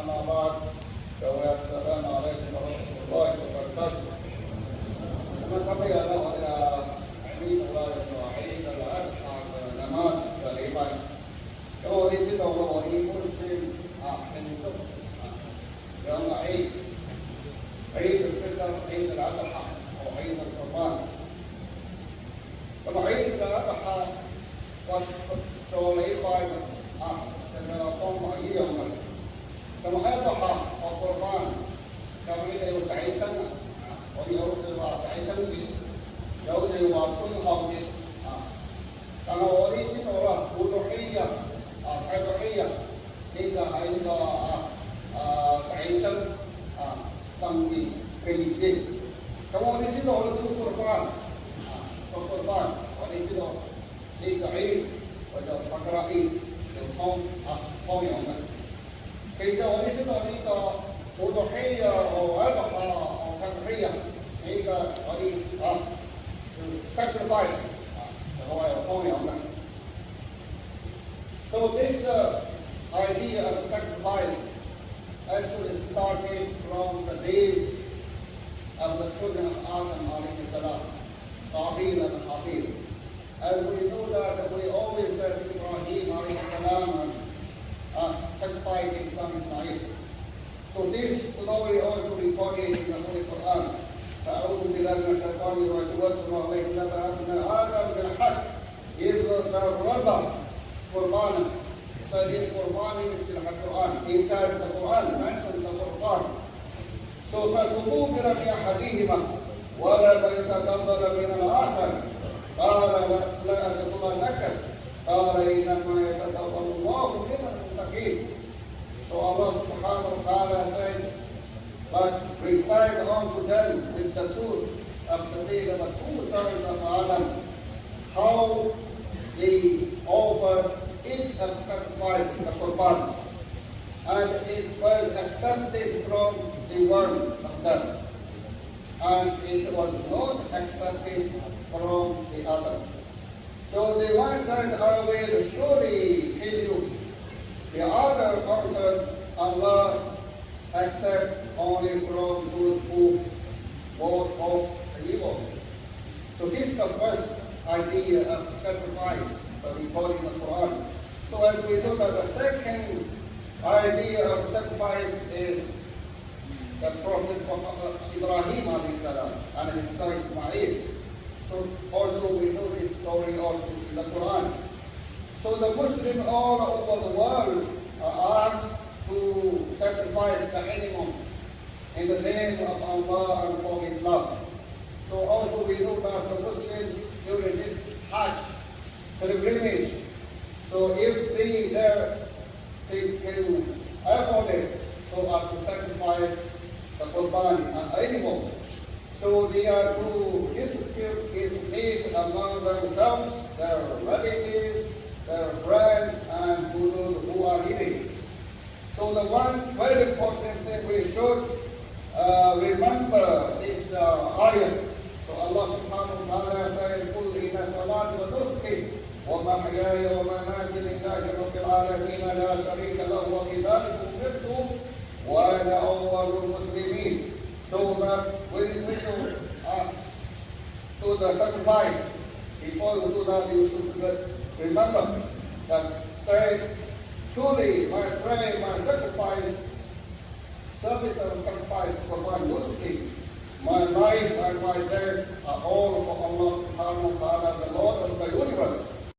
أما بعد السلام عليكم ورحمة الله وبركاته. kami adalah ini adalah Eid al-Adha namaz Taliban. Kalau di situ orang Muslim hidup yang Eid al-Fitr, Eid al-Adha atau Eid al-Qurban. Kalau Eid al-Adha Taliban kena form yang kalau Adha atau Qurban kami itu Aisyah我哋有時話解生節，有時話中秋節但係我哋知道啦，每個希日泰國希日呢個係呢個解生聖節嘅意思。咁我哋知道呢個過班，我哋知道呢個Eid或者巴格拉Eid有方樣嘅。其實我哋知道呢個每個希日Hija, sacrifice. So this idea of sacrifice actually started from the days of the children of Adam alayhi salam, Qabil and Habil. As we know that we always said Ibrahim alayhi salam sacrificing son Ismail. So this story also recorded in the Holy Quran. أعوذ بالله من الشيطان الرجيم واتلو عليهم نبأ ابن آدم بالحق إذ قربا قربانا. So this Quran is in the Quran. Inside the Quran mentioned the Quran. So فتقبل من أحدهما ولم يتقبل من الآخر قال لا أتقبلنك قال إنما يتقبل الله من المتقين. So Allah subhanahu wa ta'ala said, but recite unto them with the truth of the tale of the two sons of Adam, how they offered each a sacrifice, the Qurban, and it was accepted from the one of them, and it was not accepted from the other. So the one said, I will surely kill you. The other answered, Allah accept only from those who vote off evil. So this is the first idea of sacrifice that we call in the Quran. So as we look at the second idea of sacrifice is the Prophet Ibrahim alayhi salam and his son Ismail. So also we know this story also in the Quran. So the Muslims all over the world are asked to sacrifice the animal in the name of Allah and for His love. So also we know that the Muslims during this Hajj pilgrimage, so if they can afford it, so are to sacrifice the Qurban, an animal. So they are to distribute this meat among themselves, their relatives, their friends, and who are eating. So the one very important thing we should remember is ayah. So Allah subhanahu wa ta'ala said, قُلْ إِنَّ صَلَاتِ وَنُسْكِي وَمَحْيَايَ وَمَمَاتِي لِلَّهِ رَبِّ الْعَالَمِينَ لَا شَرِيكَ لَهُ وَبِذَلِكَ أُمِرْتُ وَأَنَا أَوَّلُ الْمُسْلِمِينَ. So that when you do the sacrifice, before you do that, you should remember that say, truly my prayer, my sacrifice, service and sacrifice for my Muslim, my life and my death are all for Allah.